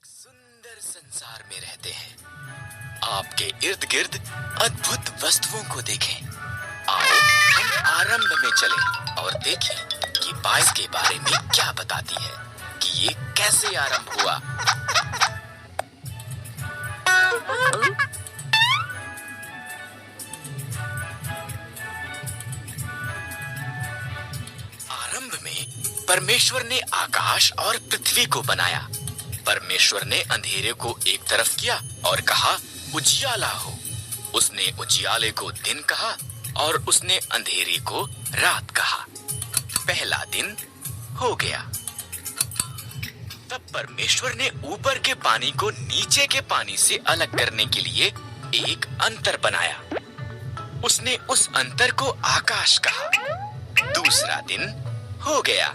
सुंदर संसार में रहते हैं। आपके इर्द गिर्द अद्भुत वस्तुओं को देखें। आओ हम आरंभ में चलें और देखें कि बाइस के बारे में क्या बताती है कि ये कैसे आरंभ हुआ। आरंभ में परमेश्वर ने आकाश और पृथ्वी को बनाया। परमेश्वर ने अंधेरे को एक तरफ किया और कहा उजियाला हो। उसने उजियाले को दिन कहा और उसने अंधेरे को रात कहा। पहला दिन हो गया। तब परमेश्वर ने ऊपर के पानी को नीचे के पानी से अलग करने के लिए एक अंतर बनाया। उसने उस अंतर को आकाश कहा। दूसरा दिन हो गया।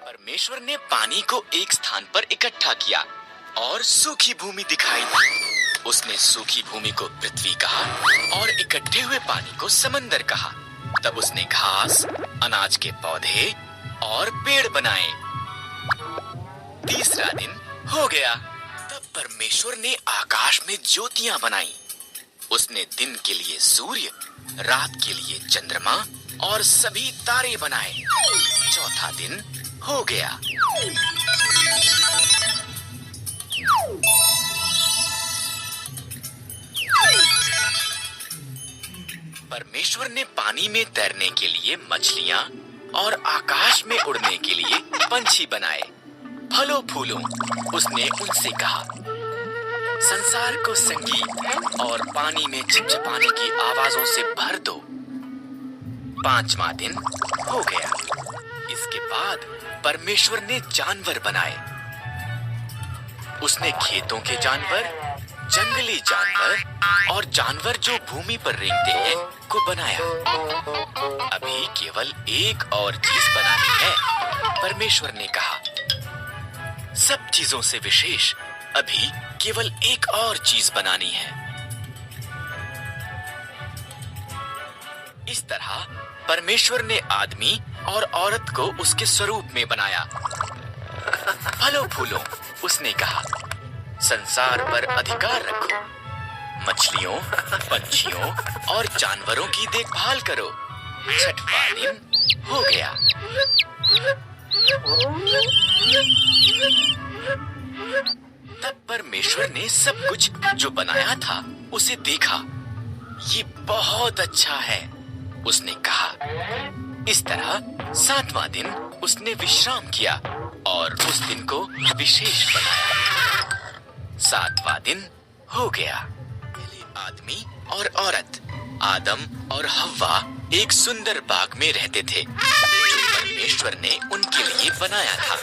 परमेश्वर ने पानी को एक स्थान पर इकट्ठा किया और सूखी भूमि दिखाई दी। उसने सूखी भूमि को पृथ्वी कहा और इकट्ठे हुए पानी को समंदर कहा। तब उसने घास, अनाज के पौधे और पेड़ बनाए। तीसरा दिन हो गया। तब परमेश्वर ने आकाश में ज्योतियां बनाई। उसने दिन के लिए सूर्य, रात के लिए चंद्रमा और सभी तारे बनाए। चौथा दिन हो गया। परमेश्वर ने पानी में तैरने के लिए मछलियां और आकाश में उड़ने के लिए पंछी बनाए। फलों फूलों उसने उनसे कहा संसार को संगीत और पानी में चिपचिपाने की आवाजों से भर दो। पांचवा दिन हो गया। इसके बाद परमेश्वर ने जानवर बनाए। उसने खेतों के जानवर, जंगली जानवर और जानवर जो भूमि पर रेंगते हैं को बनाया। अभी केवल एक और चीज बनानी है। परमेश्वर ने कहा सब चीजों से विशेष अभी केवल एक और चीज बनानी है। इस तरह परमेश्वर ने आदमी और औरत को उसके स्वरूप में बनाया। फलों फूलों उसने कहा संसार पर अधिकार रखो। मछलियों, पंछियों और जानवरों की देखभाल करो। छठवां दिन हो गया। तब परमेश्वर ने सब कुछ जो बनाया था उसे देखा। ये बहुत अच्छा है उसने कहा। इस तरह सातवां दिन उसने विश्राम किया और उस दिन को विशेष बनाया। सातवां दिन हो गया। पहले आदमी और औरत, आदम और हव्वा एक सुंदर बाग में रहते थे जो परमेश्वर ने उनके लिए बनाया था।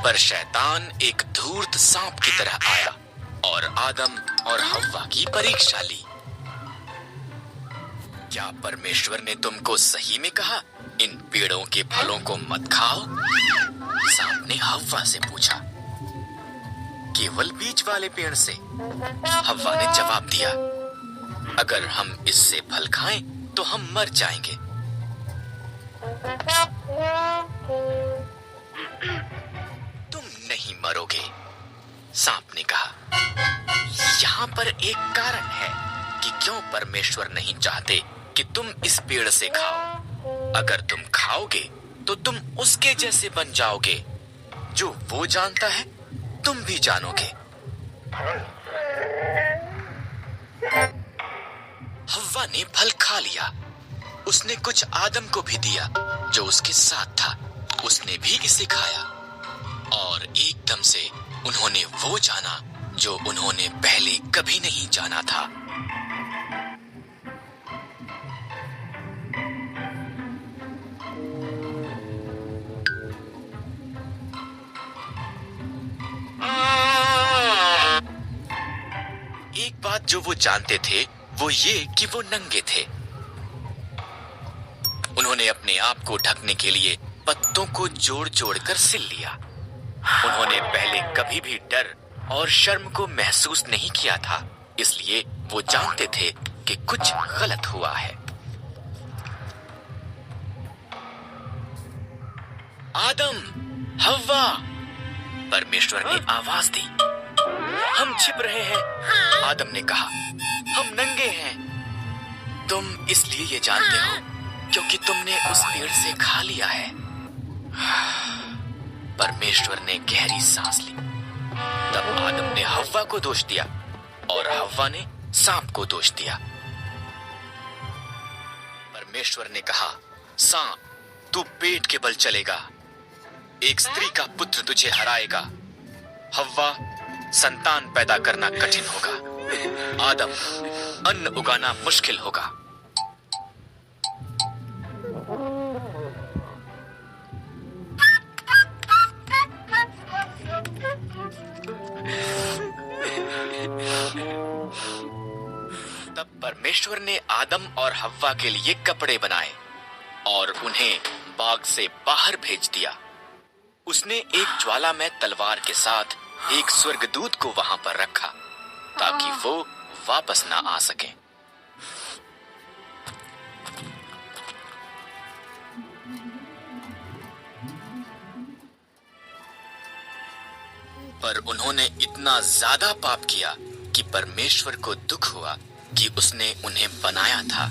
पर शैतान एक धूर्त सांप की तरह आया और आदम और हव्वा की परीक्षा ली। क्या परमेश्वर ने तुमको सही में कहा इन पेड़ों के फलों को मत खाओ? सांप ने हव्वा से पूछा। केवल बीज वाले पेड़ से? हव्वा ने जवाब दिया अगर हम इससे फल खाएं तो हम मर जाएंगे। तुम नहीं मरोगे, सांप ने कहा। यहाँ पर एक कारण है कि क्यों परमेश्वर नहीं चाहते कि तुम इस पेड़ से खाओ। अगर तुम खाओगे तो तुम उसके जैसे बन जाओगे। जो वो जानता है तुम भी जानोगे। हव्वा ने फल खा लिया। उसने कुछ आदम को भी दिया जो उसके साथ था। उसने भी इसे खाया और एकदम से उन्होंने वो जाना जो उन्होंने पहले कभी नहीं जाना था। एक बात जो वो जानते थे वो ये कि वो नंगे थे। उन्होंने अपने आप को ढकने के लिए पत्तों को जोड़ जोड़ कर सिल लिया। उन्होंने पहले कभी भी डर और शर्म को महसूस नहीं किया था, इसलिए वो जानते थे कि कुछ गलत हुआ है। आदम, हव्वा, परमेश्वर ने आवाज दी। हम छिप रहे हैं, आदम ने कहा। हम नंगे हैं। तुम इसलिए ये जानते हो क्योंकि तुमने उस पेड़ से खा लिया है। परमेश्वर ने गहरी सांस ली। तब आदम ने हव्वा को दोष दिया और हव्वा ने सांप को दोष दिया। परमेश्वर ने कहा, सांप, तू पेट के बल चलेगा, एक स्त्री का पुत्र तुझे हराएगा। हव्वा, संतान पैदा करना कठिन होगा। आदम, अन्न उगाना मुश्किल होगा। तब परमेश्वर ने आदम और हव्वा के लिए कपड़े बनाए और उन्हें बाग से बाहर भेज दिया। उसने एक ज्वालामय तलवार के साथ एक स्वर्गदूत को वहां पर रखा ताकि वो वापस ना आ सके। पर उन्होंने इतना ज्यादा पाप किया कि परमेश्वर को दुख हुआ कि उसने उन्हें बनाया था।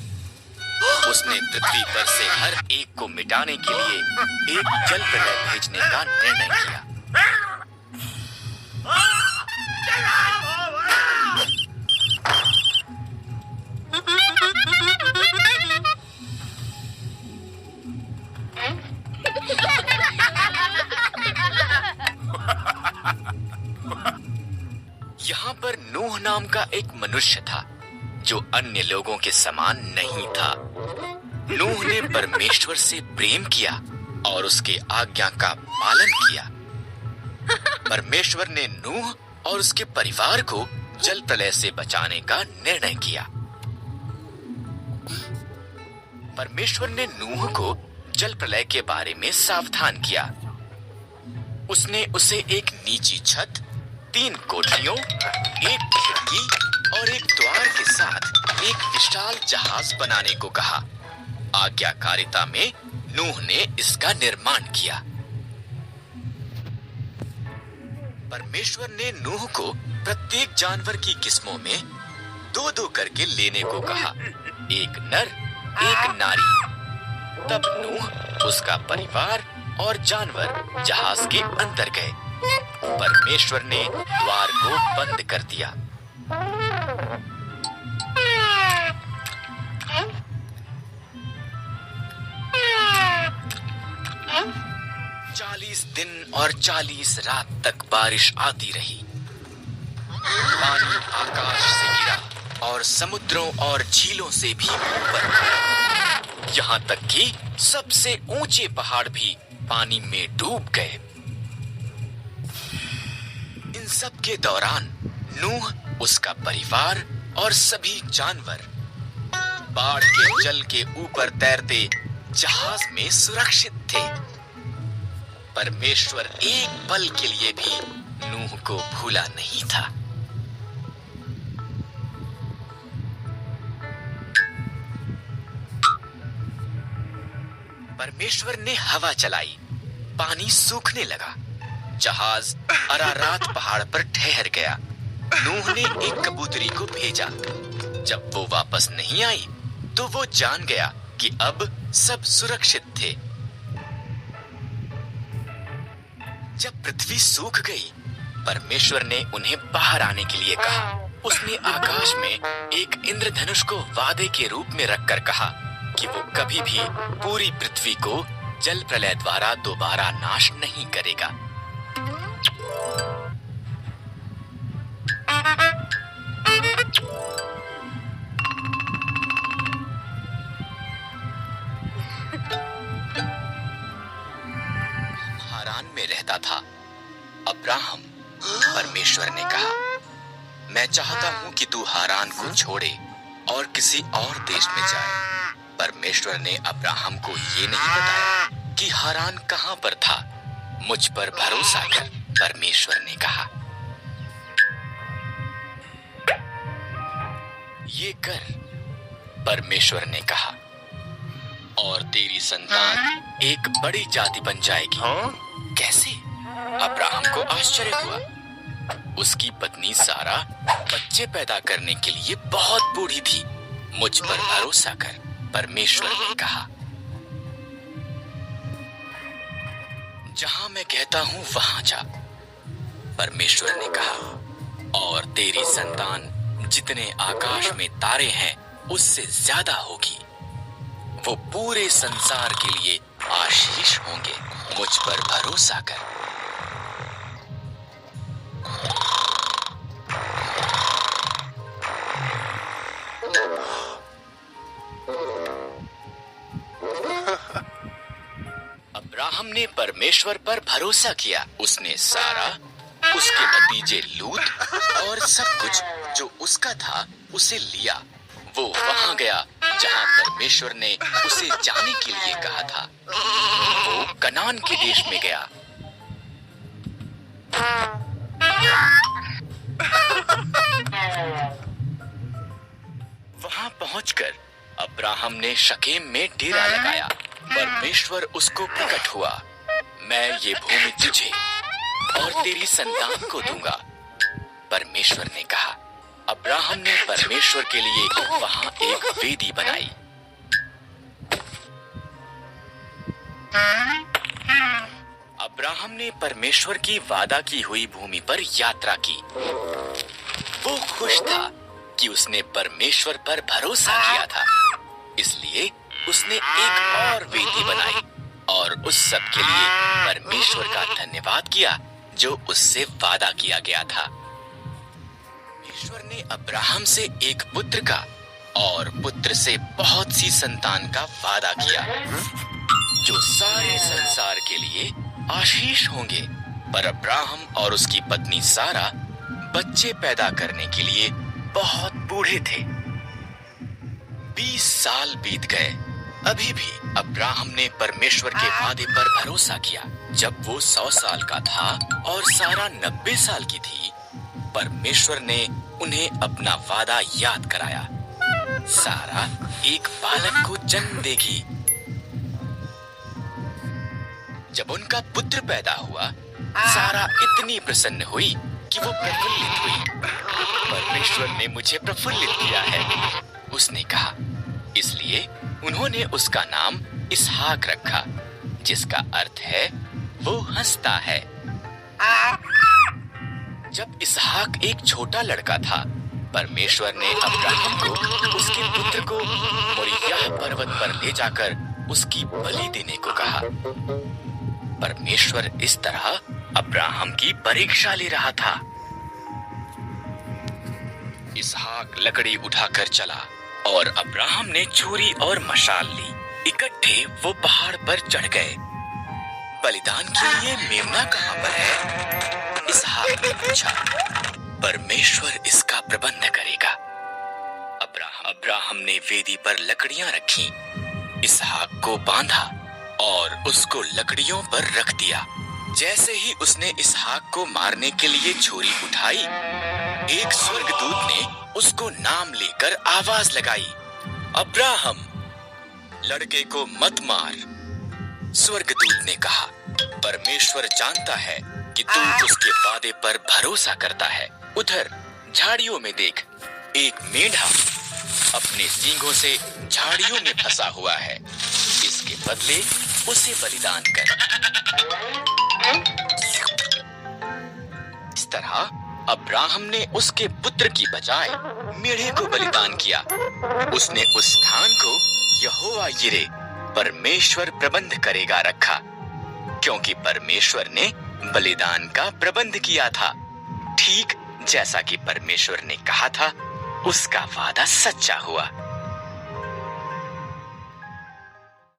उसने पृथ्वी पर से हर एक को मिटाने के लिए एक जल प्रलय भेजने का निर्णय किया। यहाँ पर नूह नाम का एक मनुष्य था जो अन्य लोगों के समान नहीं था। नूह ने परमेश्वर से प्रेम किया और उसके आज्ञा का पालन किया। परमेश्वर ने नूह और उसके परिवार को जल प्रलय से बचाने का निर्णय किया। परमेश्वर ने नूह को जल प्रलय के बारे में सावधान किया। उसने उसे एक नीची छत, 3 कोठरियों, एक खिड़की और एक द्वार के साथ एक विशाल जहाज बनाने को कहा। आज्ञाकारिता में नूह ने इसका निर्माण किया। परमेश्वर ने नूह को प्रत्येक जानवर की किस्मों में 2-2 करके लेने को कहा, एक नर, एक नारी। तब नूह, उसका परिवार और जानवर जहाज के अंदर गए। परमेश्वर ने द्वार को बंद कर दिया। चालीस दिन और 40 रात तक बारिश आती रही। पानी आकाश से गिरा और समुद्रों और झीलों से भी ऊपर आया, यहाँ तक कि सबसे ऊंचे पहाड़ भी पानी में डूब गए। इन सब के दौरान नूह, उसका परिवार और सभी जानवर बाढ़ के जल के ऊपर तैरते जहाज में सुरक्षित थे। परमेश्वर एक पल के लिए भी नूह को भूला नहीं था। परमेश्वर ने हवा चलाई, पानी सूखने लगा। जहाज अरारात पहाड़ पर ठहर गया। नूह ने एक कबूतरी को भेजा। जब वो वापस नहीं आई तो वो जान गया कि अब सब सुरक्षित थे। जब पृथ्वी सूख गई, परमेश्वर ने उन्हें बाहर आने के लिए कहा। उसने आकाश में एक इंद्रधनुष को वादे के रूप में रखकर कहा कि वो कभी भी पूरी पृथ्वी को जल प्रलय द्वारा दोबारा नाश नहीं करेगा। हारान में रहता था अब्राहम। परमेश्वर ने कहा, मैं चाहता हूं कि तू हारान को छोड़े और किसी और देश में जाए। परमेश्वर ने अब्राहम को ये नहीं बताया कि हारान कहां पर था। मुझ पर भरोसा कर, परमेश्वर ने कहा। ये कर, परमेश्वर ने कहा, और तेरी संतान एक बड़ी जाति बन जाएगी। कैसे? अब्राहम को आश्चर्य हुआ। उसकी पत्नी सारा बच्चे पैदा करने के लिए बहुत बूढ़ी थी। मुझ पर भरोसा कर, परमेश्वर ने कहा। जहां मैं कहता हूं वहां जा, परमेश्वर ने कहा, और तेरी संतान जितने आकाश में तारे हैं उससे ज्यादा होगी। वो पूरे संसार के लिए आशीष होंगे। मुझ पर भरोसा कर। अब्राहम ने परमेश्वर पर भरोसा किया। उसने सारा, उसके भतीजे लूत और सब कुछ जो उसका था उसे लिया। वो वहां गया जहां परमेश्वर ने उसे जाने के लिए कहा था। वो कनान के देश में गया। वहां पहुंचकर अब्राहम ने शकेम में डेरा लगाया। परमेश्वर उसको प्रकट हुआ। मैं ये भूमि तुझे और तेरी संतान को दूंगा, परमेश्वर ने कहा। अब्राहम ने परमेश्वर के लिए वहां एक वेदी बनाई। अब्राहम ने परमेश्वर की वादा की हुई भूमि पर यात्रा की। वो खुश था कि उसने परमेश्वर पर भरोसा किया था, इसलिए उसने एक और वेदी बनाई और उस सब के लिए परमेश्वर का धन्यवाद किया जो उससे वादा किया गया था। परमेश्वर ने अब्राहम से एक पुत्र का और पुत्र से बहुत सी संतान का वादा किया जो सारे संसार के लिए आशीष होंगे। पर अब्राहम और उसकी पत्नी सारा बच्चे पैदा करने के लिए बहुत बूढ़े थे। 20 साल बीत गए। अभी भी अब्राहम ने परमेश्वर के वादे पर भरोसा किया। जब वो 100 साल का था और सारा 90 साल की थी, परमेश्वर ने उन्हें अपना वादा याद कराया। सारा एक बालक को जन्म देगी। जब उनका पुत्र पैदा हुआ, सारा इतनी प्रसन्न हुई कि वो प्रफुल्लित हुई। परमेश्वर ने मुझे प्रफुल्लित किया है, उसने कहा। इसलिए उन्होंने उसका नाम इसहाक रखा, जिसका अर्थ है वो हंसता है। जब इसहाक एक छोटा लड़का था, परमेश्वर ने अब्राहम को उसके पुत्र को मोरिय्याह पर्वत पर ले जाकर उसकी बलि देने को कहा। परमेश्वर इस तरह अब्राहम की परीक्षा ले रहा था। इसहाक लकड़ी उठाकर चला और अब्राहम ने छुरी और मशाल ली। इकट्ठे वो पहाड़ पर चढ़ गए। बलिदान के लिए मेमना कहां पर है? इसहाक ने पूछा। परमेश्वर इसका प्रबंध करेगा। अब्राहम ने वेदी पर लकड़ियां रखी, इसहाक को बांधा और उसको लकड़ियों पर रख दिया। जैसे ही उसने इसहाक को मारने के लिए छुरी उठाई, एक स्वर्गदूत ने उसको नाम लेकर आवाज लगाई, अब्राहम, लड़के को मत मार। स्वर्गदूत ने कहा, परमेश्वर जानता है कि तू उसके वादे पर भरोसा करता है। उधर झाड़ियों में देख, एक मेंढा अपने सींगों से झाड़ियों में फंसा हुआ है। इसके बदले उसे बलिदान कर। इस तरह अब्राहम ने उसके पुत्र की बजाय मेढ़े को बलिदान किया। उसने उस स्थान को यहोवा यिरे, परमेश्वर प्रबंध करेगा, रखा, क्योंकि परमेश्वर ने बलिदान का प्रबंध किया था। ठीक जैसा कि परमेश्वर ने कहा था, उसका वादा सच्चा हुआ।